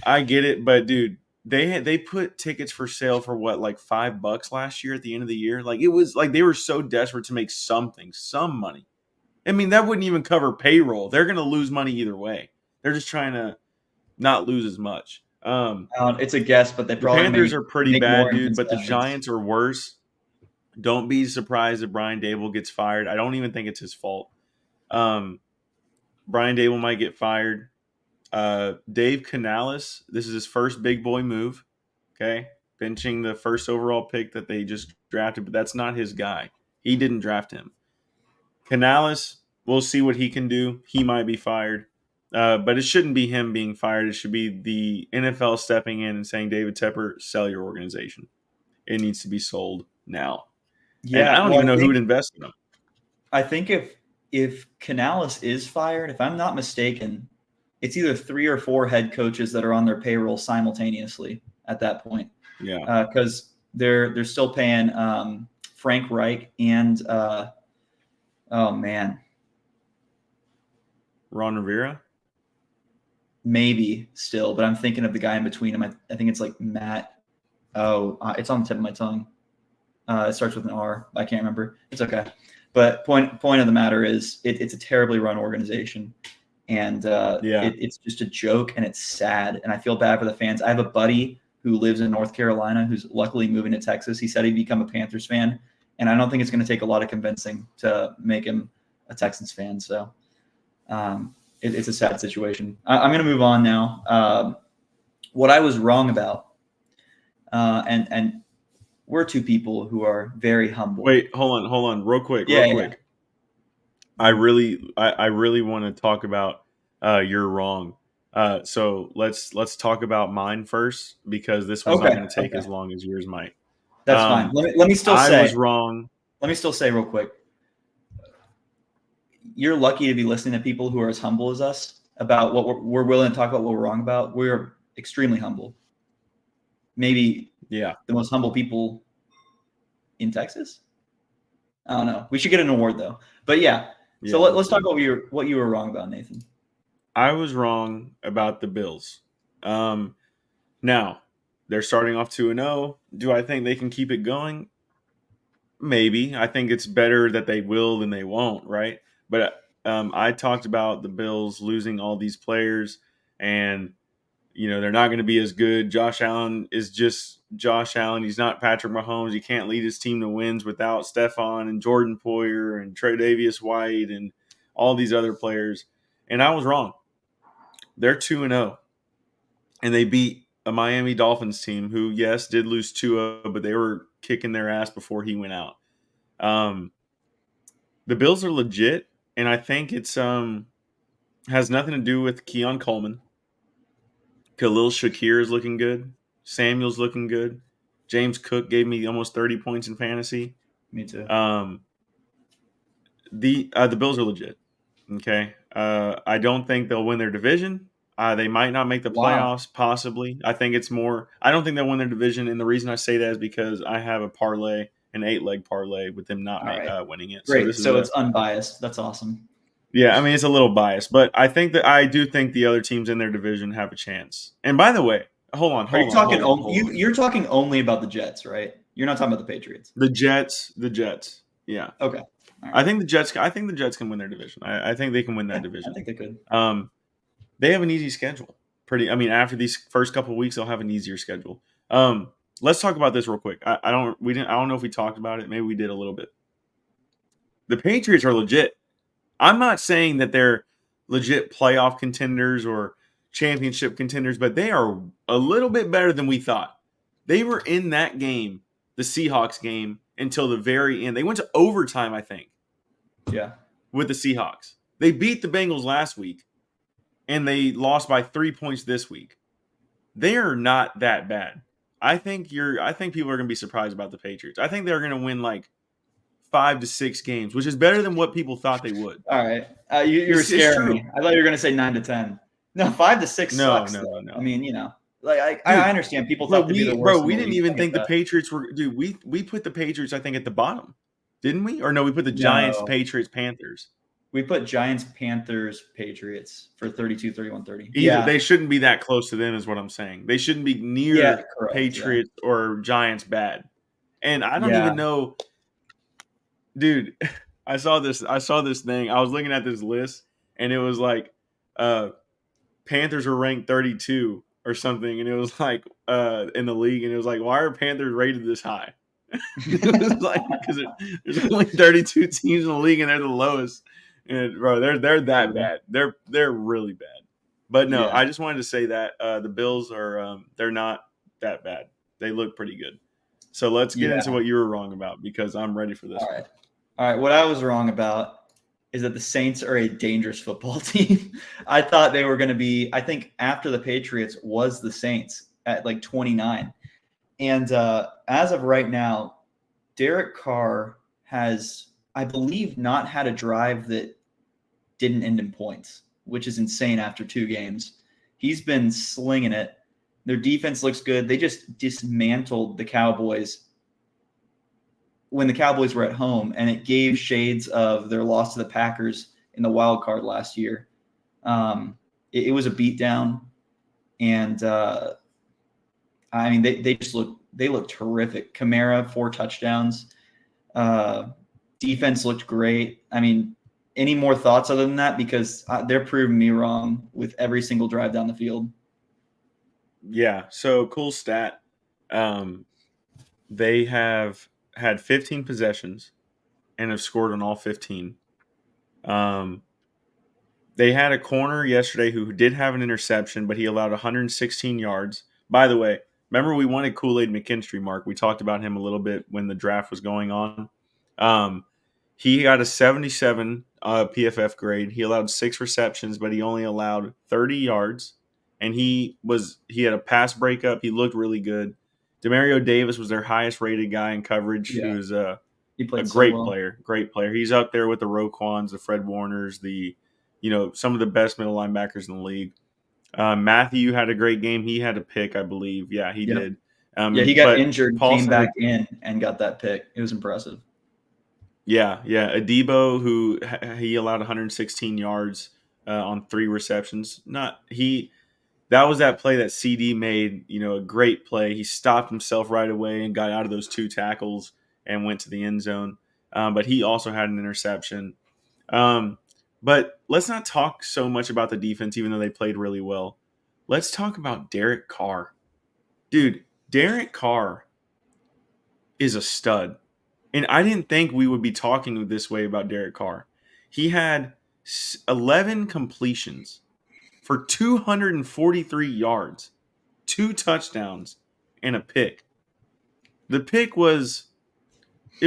S3: I get it, but dude, they put tickets for sale for what, like $5 last year at the end of the year. Like it was like they were so desperate to make some money. I mean, that wouldn't even cover payroll. They're gonna lose money either way. They're just trying to not lose as much.
S2: It's a guess, but they
S3: The
S2: probably
S3: Panthers
S2: maybe
S3: are pretty
S2: make more
S3: bad,
S2: in
S3: dude, but the
S2: concessions.
S3: Giants are worse. Don't be surprised if Brian Dable gets fired. I don't even think it's his fault. Brian Dable might get fired. Dave Canales, this is his first big boy move. Okay. Benching the first overall pick that they just drafted, but that's not his guy. He didn't draft him. Canales, We'll see what he can do. He might be fired. But it shouldn't be him being fired. It should be the NFL stepping in and saying, David Tepper, sell your organization. It needs to be sold now. And I
S2: Yeah,
S3: don't
S2: well,
S3: even know who would invest in him.
S2: I think if Canales is fired, if I'm not mistaken, it's either 3 or 4 head coaches that are on their payroll simultaneously at that point,
S3: Yeah.
S2: because they're still paying Frank Reich and oh man,
S3: Ron Rivera?
S2: maybe still, but I'm thinking of the guy in between them. I think it's like Matt. Oh, it's on the tip of my tongue. It starts with an R. I can't remember. It's okay. But point of the matter is, it's a terribly run organization, and
S3: Yeah.
S2: it's just a joke, and it's sad, and I feel bad for the fans. I have a buddy who lives in North Carolina who's luckily moving to Texas. He said he'd become a Panthers fan, and I don't think it's going to take a lot of convincing to make him a Texans fan. So it's a sad situation. I'm going to move on now. What I was wrong about, and we're two people who are very humble.
S3: Wait, hold on, real quick.
S2: Yeah.
S3: I really want to talk about you're wrong. So let's talk about mine first because this one's not
S2: Okay.
S3: going to take as long as yours might.
S2: That's fine. Let me still
S3: I
S2: say.
S3: was wrong.
S2: Let me still say real quick. You're lucky to be listening to people who are as humble as us about what we're willing to talk about, what we're wrong about. We're extremely humble. Maybe
S3: Yeah.
S2: the most humble people in Texas. I don't know. We should get an award though. But yeah. So let's talk about what you were wrong about, Nathan.
S3: I was wrong about the Bills. Now they're starting off 2-0. Do I think they can keep it going? Maybe. I think it's better that they will than they won't, right? But I talked about the Bills losing all these players, and they're not going to be as good. Josh Allen is just Josh Allen. He's not Patrick Mahomes. He can't lead his team to wins without Stephon and Jordan Poyer and Tre'Davious White and all these other players. And I was wrong. They're 2-0, and they beat a Miami Dolphins team who, yes, did lose Tua, but they were kicking their ass before he went out. The Bills are legit, and I think it's has nothing to do with Keon Coleman. Khalil Shakir is looking good. Samuel's looking good. James Cook gave me almost 30 points in fantasy.
S2: Me too.
S3: The Bills are legit. Okay. I don't think they'll win their division. They might not make the playoffs, possibly. I think it's more. I don't think they'll win their division, and the reason I say that is because I have a parlay, an 8-leg parlay, with them not winning it.
S2: Great. So it's unbiased. That's awesome.
S3: Yeah, I mean it's a little biased, but I do think the other teams in their division have a chance. And by the way, hold on.
S2: You're talking only about the Jets, right? You're not talking about the Patriots.
S3: The Jets. Yeah.
S2: Okay. Right.
S3: I think the Jets can win their division. I think they can win that division.
S2: I think they could.
S3: They have an easy schedule. After these first couple of weeks, they'll have an easier schedule. Let's talk about this real quick. I don't know if we talked about it. Maybe we did a little bit. The Patriots are legit. I'm not saying that they're legit playoff contenders or championship contenders, but they are a little bit better than we thought. They were in that game, the Seahawks game, until the very end. They went to overtime, I think.
S2: Yeah.
S3: With the Seahawks. They beat the Bengals last week, and they lost by 3 points this week. They are not that bad. I think people are going to be surprised about the Patriots. I think they're going to win like 5 to 6 games, which is better than what people thought they would.
S2: All right. You were scaring me. I thought you were going to say 9 to 10. No, 5 to 6 sucks. No. I mean, I understand people thought they'd be the worst.
S3: We didn't even think the Patriots were. Dude, we put the Patriots, I think, at the bottom, didn't we? Or no, we put the Giants, Patriots, Panthers.
S2: We put Giants, Panthers, Patriots for 32, 31, 30.
S3: Yeah, they shouldn't be that close to them, is what I'm saying. They shouldn't be near Patriots or Giants bad. And I don't even know. Dude, I saw this thing. I was looking at this list, and it was like Panthers are ranked 32 or something, and it was like in the league, and it was like, why are Panthers rated this high? It was like because there's only 32 teams in the league, and they're the lowest. And bro, they're that bad. They're really bad. But no, I just wanted to say that the Bills are they're not that bad. They look pretty good. So let's get into what you were wrong about because I'm ready for this.
S2: All right. What I was wrong about is that the Saints are a dangerous football team. I thought they were going to be, I think after the Patriots was the Saints at like 29. And as of right now, Derek Carr has, I believe, not had a drive that didn't end in points, which is insane after 2 games. He's been slinging it. Their defense looks good. They just dismantled the Cowboys when the Cowboys were at home, and it gave shades of their loss to the Packers in the wild card last year. It was a beatdown, and I mean they just look terrific. Kamara 4 touchdowns. Defense looked great. I mean, any more thoughts other than that? Because they're proving me wrong with every single drive down the field.
S3: Yeah. So cool stat. They have had 15 possessions and have scored on all 15. They had a corner yesterday who did have an interception, but he allowed 116 yards. By the way, remember we wanted Kool-Aid McKinstry, Mark. We talked about him a little bit when the draft was going on. He got a 77 PFF grade. He allowed 6 receptions, but he only allowed 30 yards. And he had a pass breakup. He looked really good. Demario Davis was their highest rated guy in coverage.
S2: Yeah.
S3: He was
S2: He
S3: a
S2: played so
S3: great
S2: well.
S3: player. Great player. He's up there with the Roquans, the Fred Warners, some of the best middle linebackers in the league. Matthew had a great game. He had a pick, I believe. Yeah, he did.
S2: Yeah, he got
S3: but
S2: injured,
S3: Paulson
S2: came back in, and got that pick. It was impressive.
S3: Yeah. Adebo, who he allowed 116 yards on 3 receptions. That was that play that CD made. A great play. He stopped himself right away and got out of those 2 tackles and went to the end zone. But he also had an interception. But let's not talk so much about the defense, even though they played really well. Let's talk about Derek Carr. Dude, Derek Carr is a stud. And I didn't think we would be talking this way about Derek Carr. He had 11 completions for 243 yards, 2 touchdowns, and a pick. The pick it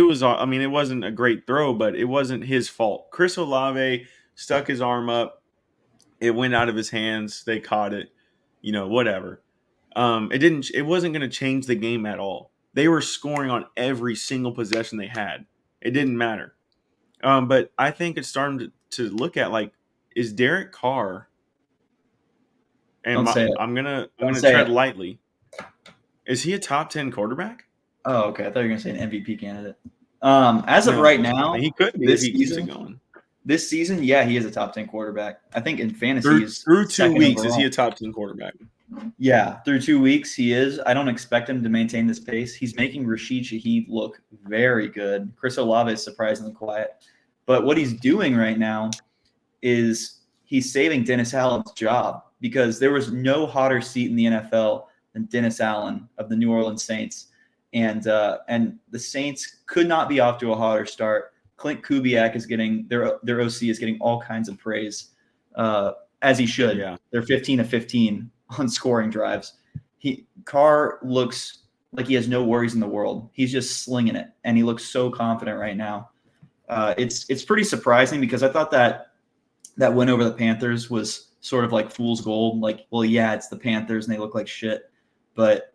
S3: wasn't a great throw, but it wasn't his fault. Chris Olave stuck his arm up. It went out of his hands. They caught it. Whatever. It wasn't going to change the game at all. They were scoring on every single possession they had. It didn't matter. But I think it's starting to look at is Derek Carr, and
S2: Don't say it.
S3: I'm gonna
S2: Don't say
S3: tread
S2: it.
S3: lightly. Is he a top 10 quarterback?
S2: Oh, okay. I thought you were going to say an MVP candidate. As of
S3: No,
S2: right
S3: I
S2: now,
S3: mean, he could be if he keeps it going.
S2: This season, yeah, he is a top 10 quarterback. I think in fantasy,
S3: Through
S2: he's
S3: 2
S2: second
S3: weeks, is
S2: overall.
S3: he a top 10 quarterback?
S2: Yeah, through 2 weeks, he is. I don't expect him to maintain this pace. He's making Rashid Shaheed look very good. Chris Olave is surprisingly quiet. But what he's doing right now is he's saving Dennis Allen's job, because there was no hotter seat in the NFL than Dennis Allen of the New Orleans Saints. And the Saints could not be off to a hotter start. Clint Kubiak is getting their OC is getting all kinds of praise, as he should.
S3: Yeah.
S2: They're 15 of 15 on scoring drives. Carr looks like he has no worries in the world. He's just slinging it, and he looks so confident right now. It's pretty surprising, because I thought that win over the Panthers was sort of like fool's gold. Like, well, yeah, it's the Panthers and they look like shit, but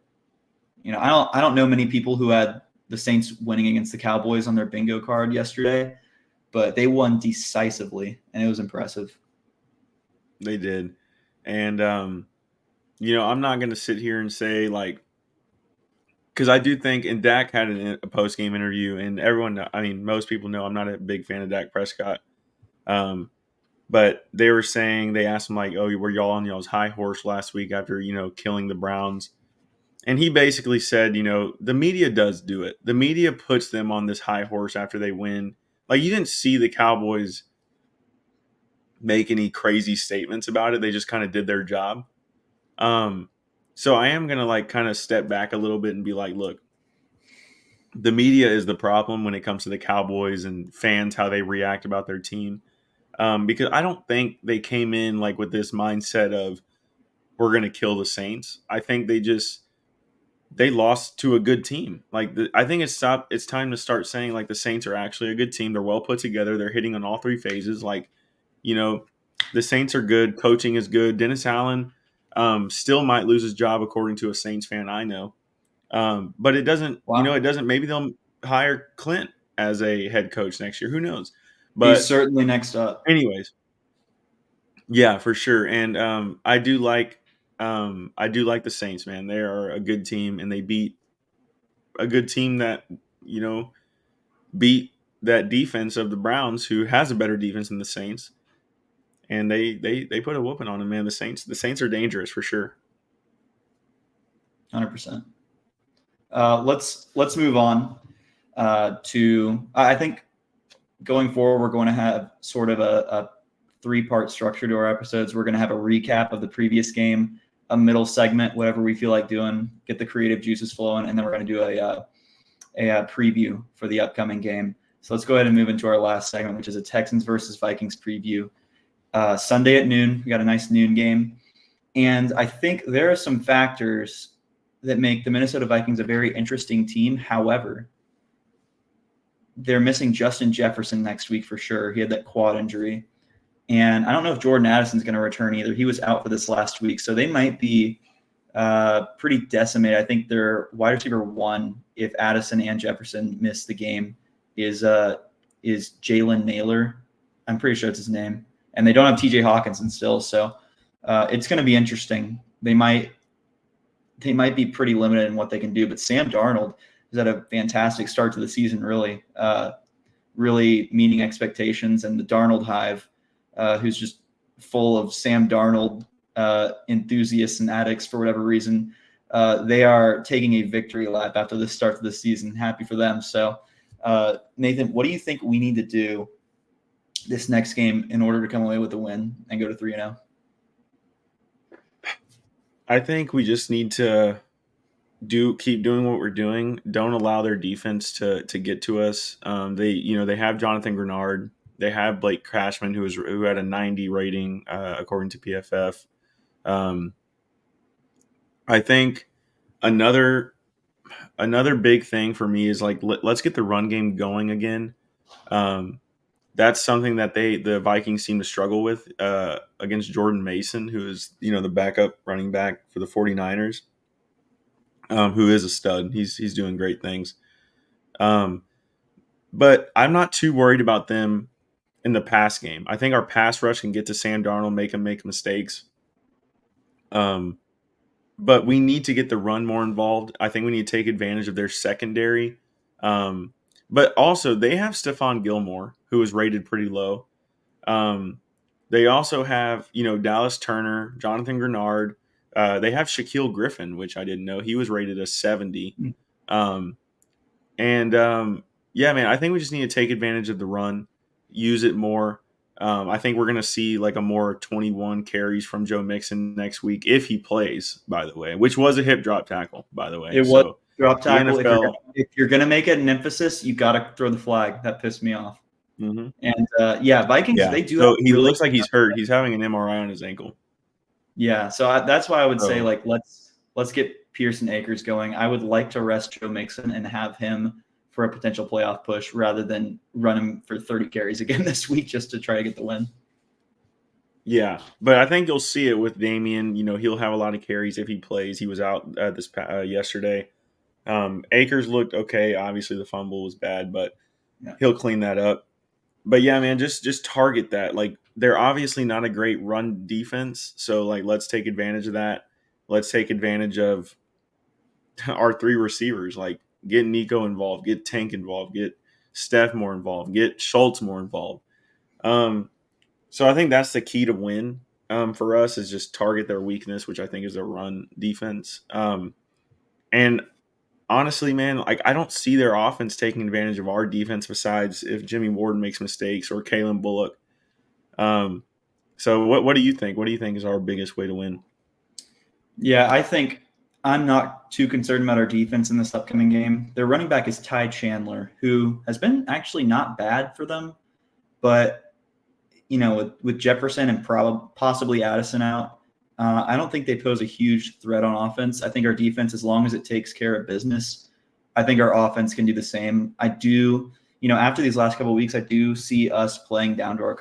S2: I don't know many people who had the Saints winning against the Cowboys on their bingo card yesterday, but they won decisively, and it was impressive.
S3: They did. And, I'm not going to sit here and say, because I do think, and Dak had a post-game interview, and most people know I'm not a big fan of Dak Prescott. But they were saying, they asked him, oh, were y'all on y'all's high horse last week after, killing the Browns? And he basically said, the media does do it. The media puts them on this high horse after they win. You didn't see the Cowboys make any crazy statements about it. They just kind of did their job. So I am going to kind of step back a little bit and be like, look, the media is the problem when it comes to the Cowboys and fans, how they react about their team. Because I don't think they came in with this mindset of, we're going to kill the Saints. I think they just they lost to a good team. Like I think it's time to start saying like the Saints are actually a good team. They're well put together. They're hitting on all three phases. Like, you know, the Saints are good. Coaching is good. Dennis Allen still might lose his job according to a Saints fan I know. But it doesn't,
S2: Wow.
S3: it doesn't. Maybe they'll hire Clint as a head coach next year. Who knows?
S2: He's
S3: But
S2: certainly next up.
S3: anyways, yeah, for sure. And I do like the Saints, man. They are a good team, and they beat a good team that you know beat that defense of the Browns, who has a better defense than the Saints. And they put a whooping on them, man. The Saints are dangerous for sure.
S2: 100%. Let's move on to. I think going forward, we're going to have sort of a three-part structure to our episodes. We're going to have a recap of the previous game, a middle segment, whatever we feel like doing, get the creative juices flowing, and then we're going to do a preview for the upcoming game. So let's go ahead and move into our last segment, which is a Texans versus Vikings preview. Sunday at noon, we got a nice noon game. And I think there are some factors that make the Minnesota Vikings a very interesting team. However, they're missing Justin Jefferson next week for sure. He had that quad injury. And I don't know if Jordan Addison's going to return either. He was out for this last week. So they might be pretty decimated. I think their wide receiver one, if Addison and Jefferson miss the game, is Jalen Naylor. I'm pretty sure it's his name. And they don't have TJ Hawkinson still. So it's going to be interesting. They might be pretty limited in what they can do. But Sam Darnold has had a fantastic start to the season, really meeting expectations. And the Darnold Hive, who's just full of Sam Darnold enthusiasts and addicts for whatever reason, they are taking a victory lap after the start of the season. Happy for them. So, Nathan, what do you think we need to do this next game in order to come away with a win and go to 3-0?
S3: I think we just need to keep doing what we're doing. Don't allow their defense to get to us. They have Jonathan Grenard. They have Blake Cashman, who had a 90 rating according to PFF. I think another big thing for me is like let's get the run game going again. That's something that the Vikings seem to struggle with against Jordan Mason, who is the backup running back for the 49ers, who is a stud. He's doing great things. But I'm not too worried about them in the pass game. I think our pass rush can get to Sam Darnold, make him make mistakes. But we need to get the run more involved. I think we need to take advantage of their secondary. But also, they have Stephon Gilmore, who is rated pretty low. They also have, Dallas Turner, Jonathan Grenard. They have Shaquille Griffin, which I didn't know. He was rated a 70. Yeah, man, I think we just need to take advantage of the run, use it more. I think we're going to see like a more 21 carries from Joe Mixon next week if he plays, by the way, which was a hip drop tackle, by the way.
S2: It was
S3: So
S2: drop tackle.
S3: NFL,
S2: If you're gonna make it an emphasis, you got to throw the flag. That pissed me off.
S3: mm-hmm.
S2: And Vikings,
S3: Yeah.
S2: they do.
S3: So he
S2: really,
S3: looks like he's hurt. He's having an MRI on his ankle.
S2: Yeah, so that's why I would say
S3: So-
S2: like let's get Pearson Akers going. I would like to rest Joe Mixon and have him for a potential playoff push rather than run him for 30 carries again this week just to try to get the win.
S3: Yeah, but I think you'll see it with Damian. He'll have a lot of carries if he plays. He was out yesterday. Akers looked okay. Obviously, the fumble was bad, but he'll clean that up. But yeah, man, just target that. Like, they're obviously not a great run defense, so like let's take advantage of that. Let's take advantage of our three receivers. Like, get Nico involved, get Tank involved, get Steph more involved, get Schultz more involved. So I think that's the key to win for us is just target their weakness, which I think is their run defense. And honestly, man, like I don't see their offense taking advantage of our defense besides if Jimmy Ward makes mistakes or Kalen Bullock. So what do you think? What do you think is our biggest way to win?
S2: Yeah, I think I'm not too concerned about our defense in this upcoming game. Their running back is Ty Chandler, who has been actually not bad for them, but with Jefferson and possibly Addison out, I don't think they pose a huge threat on offense. I think our defense, as long as it takes care of business, I think our offense can do the same. I do, after these last couple of weeks, I do see us playing down to our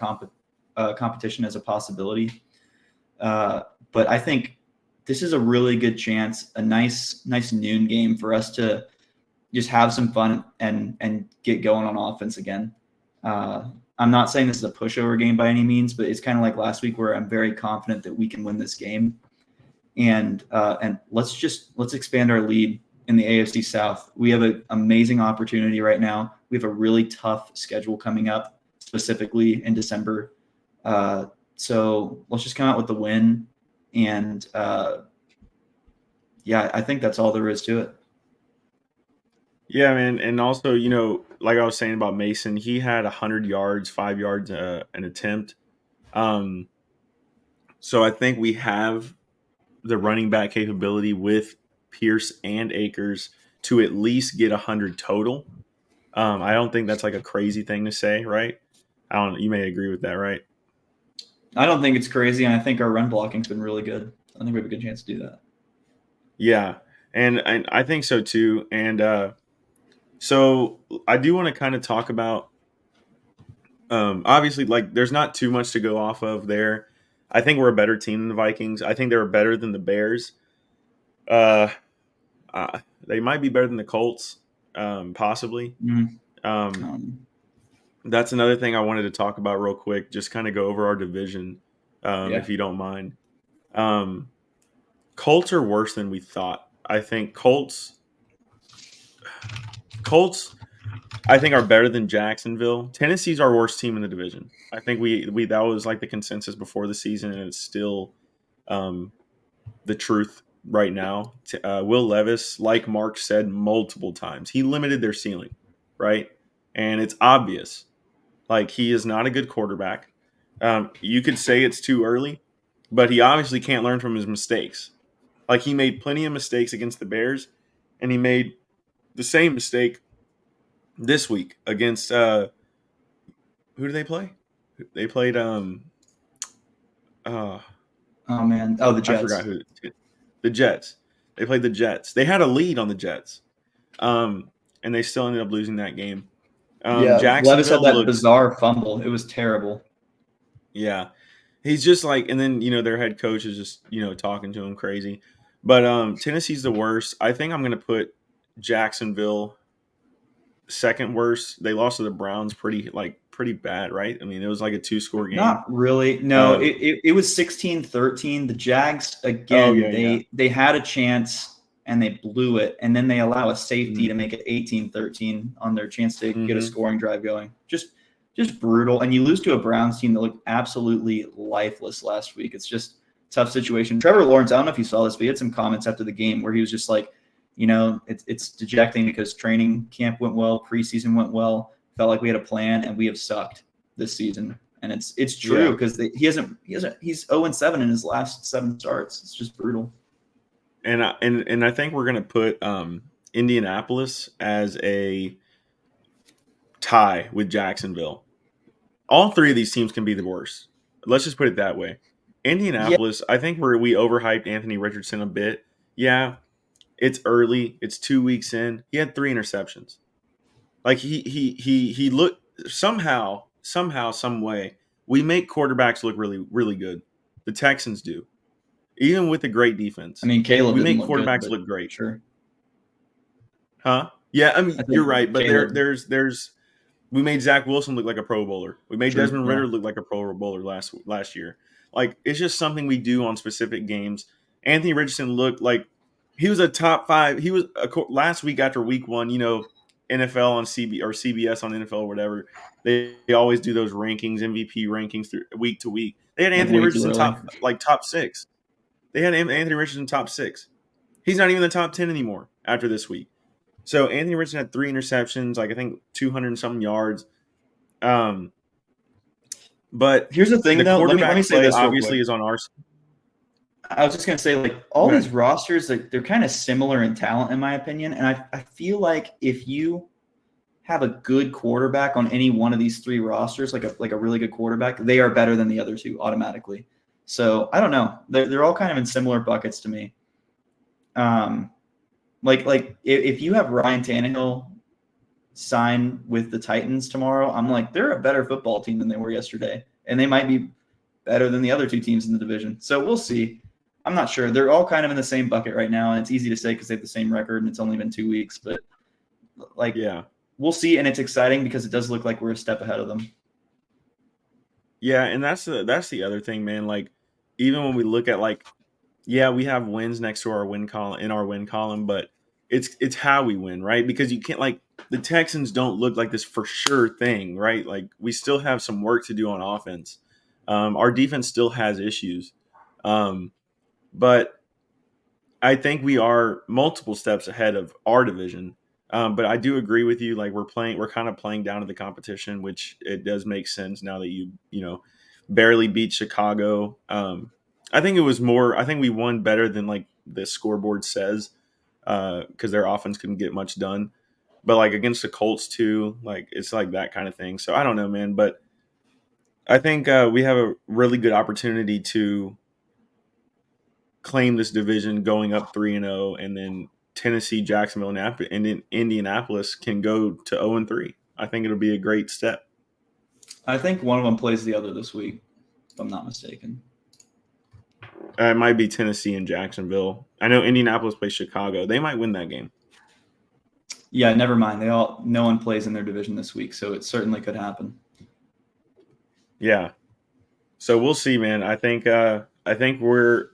S2: competition as a possibility. But I think this is a really good chance, a nice noon game for us to just have some fun and get going on offense again. I'm not saying this is a pushover game by any means, but it's kind of like last week where I'm very confident that we can win this game. And let's expand our lead in the AFC South. We have an amazing opportunity right now. We have a really tough schedule coming up, specifically in December. So let's just come out with the win. And I think that's all there is to it.
S3: Yeah, man. And also, like I was saying about Mason, he had 100 yards, 5 yards an attempt. So I think we have the running back capability with Pierce and Akers to at least get 100 total. I don't think that's like a crazy thing to say, right? You may agree with that, right?
S2: I don't think it's crazy, and I think our run blocking's been really good. I think we have a good chance to do that.
S3: Yeah, and I think so too. And so I do want to kind of talk about, obviously, like there's not too much to go off of there. I think we're a better team than the Vikings. I think they're better than the Bears. They might be better than the Colts, possibly. That's another thing I wanted to talk about real quick. Just kind of go over our division, if you don't mind. Colts are worse than we thought. I think Colts, I think are better than Jacksonville. Tennessee's our worst team in the division. I think we that was like the consensus before the season, and it's still the truth right now. Will Levis, like Mark said multiple times, he limited their ceiling, right? And it's obvious. Like, he is not a good quarterback. You could say it's too early, but he obviously can't learn from his mistakes. Like, he made plenty of mistakes against the Bears, and he made the same mistake this week against who did they play? They played
S2: oh man. Oh, the Jets.
S3: I forgot who. The Jets. They played the Jets. They had a lead on the Jets. And they still ended up losing that game.
S2: Levis had that bizarre fumble. It was terrible.
S3: Yeah. He's just like, and then, their head coach is just, talking to him crazy. But Tennessee's the worst. I think I'm going to put Jacksonville second worst. They lost to the Browns pretty bad, right? I mean, it was like a 2-score game.
S2: Not really. No, it was 16-13. The Jags, again, they had a chance and they blew it. And then they allow a safety to make it 18-13 on their chance to get a scoring drive going. Just brutal. And you lose to a Browns team that looked absolutely lifeless last week. It's just a tough situation. Trevor Lawrence, I don't know if you saw this, but he had some comments after the game where he was just like, it's dejecting because training camp went well, preseason went well, felt like we had a plan, and we have sucked this season. And it's true because he's 0-7 in his last 7 starts. It's just brutal.
S3: And I think we're gonna put Indianapolis as a tie with Jacksonville. All 3 of these teams can be the worst. Let's just put it that way. Indianapolis, I think we overhyped Anthony Richardson a bit. Yeah, it's early. It's 2 weeks in. He had 3 interceptions. Like he looked somehow, some way. We make quarterbacks look really, really good. The Texans do, even with a great defense.
S2: I mean, Caleb.
S3: We make quarterbacks look great.
S2: Sure.
S3: Huh? Yeah, I mean, you're right. But
S2: Caleb.
S3: there's. We made Zach Wilson look like a Pro Bowler. We made Desmond Ridder look like a Pro Bowler last year. Like, it's just something we do on specific games. Anthony Richardson looked like he was a top 5. He was last week after week 1. NFL on CBS on NFL or whatever. They always do those rankings, MVP rankings through week to week. They had Anthony Richardson top 6. They had Anthony Richardson top 6. He's not even in the top 10 anymore after this week. So Anthony Richardson had 3 interceptions, like I think 200 and something yards. But
S2: here's the thing, though. Let me say this.
S3: Obviously, is on our.
S2: I was just gonna say, like, all these rosters, they're kind of similar in talent, in my opinion. And I feel like if you have a good quarterback on any one of these 3 rosters, like a really good quarterback, they are better than the other 2 automatically. So I don't know. They're all kind of in similar buckets to me. Like if you have Ryan Tannehill sign with the Titans tomorrow, I'm like, they're a better football team than they were yesterday, and they might be better than the other two teams in the division. So we'll see. I'm not sure. They're all kind of in the same bucket right now, and it's easy to say because they have the same record and it's only been 2 weeks. But like,
S3: Yeah.
S2: we'll see, and it's exciting because it does look like we're a step ahead of them.
S3: Yeah, and that's the other thing, man. Like, even when we look at like, yeah, we have wins next to our win column, but it's how we win, right? Because you can't like the Texans don't look like this for sure thing, right? Like we still have some work to do on offense. Our defense still has issues, but I think we are multiple steps ahead of our division. But I do agree with you. Like we're kind of playing down to the competition, which it does make sense now that you know barely beat Chicago. I think it was more. I think we won better than like the scoreboard says because their offense couldn't get much done. But like against the Colts too, like it's like that kind of thing. So I don't know, man. But I think we have a really good opportunity to claim this division going up 3-0, and then Tennessee, Jacksonville, and then Indianapolis can go to 0-3. I think it'll be a great step.
S2: I think one of them plays the other this week, if I'm not mistaken.
S3: It might be Tennessee and Jacksonville. I know Indianapolis plays Chicago. They might win that game.
S2: Yeah, never mind. No one plays in their division this week, so it certainly could happen.
S3: Yeah. So we'll see, man. I think we're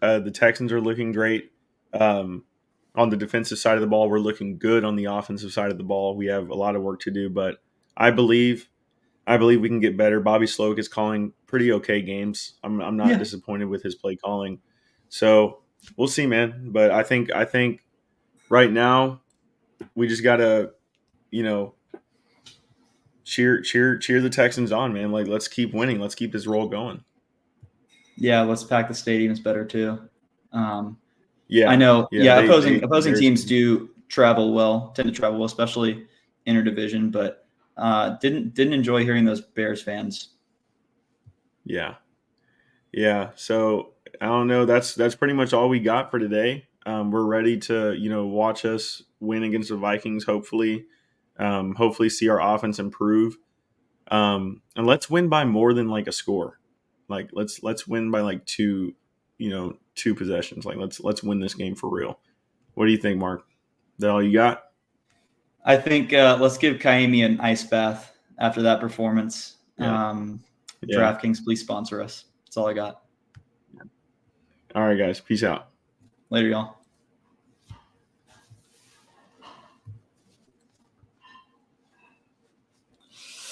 S3: the Texans are looking great. On the defensive side of the ball, we're looking good on the offensive side of the ball. We have a lot of work to do, but I believe we can get better. Bobby Sloak is calling pretty okay games. I'm not disappointed with his play calling. So we'll see, man. But I think right now we just gotta, cheer the Texans on, man. Like let's keep winning. Let's keep this roll going.
S2: Yeah, let's pack the stadiums better too.
S3: Yeah,
S2: I know.
S3: yeah.
S2: Yeah,
S3: The
S2: opposing
S3: Bears
S2: teams do tend to travel well, especially interdivision. But didn't enjoy hearing those Bears fans.
S3: Yeah. Yeah. So I don't know. That's pretty much all we got for today. We're ready to, watch us win against the Vikings, hopefully. Hopefully see our offense improve. And let's win by more than like a score. Like let's win by like two possessions. Like let's win this game for real. What do you think, Mark? That all you got?
S2: I think let's give Kaimi an ice bath after that performance.
S3: Yeah. Yeah.
S2: DraftKings, please sponsor us. That's all I got.
S3: All right, guys. Peace out.
S2: Later, y'all.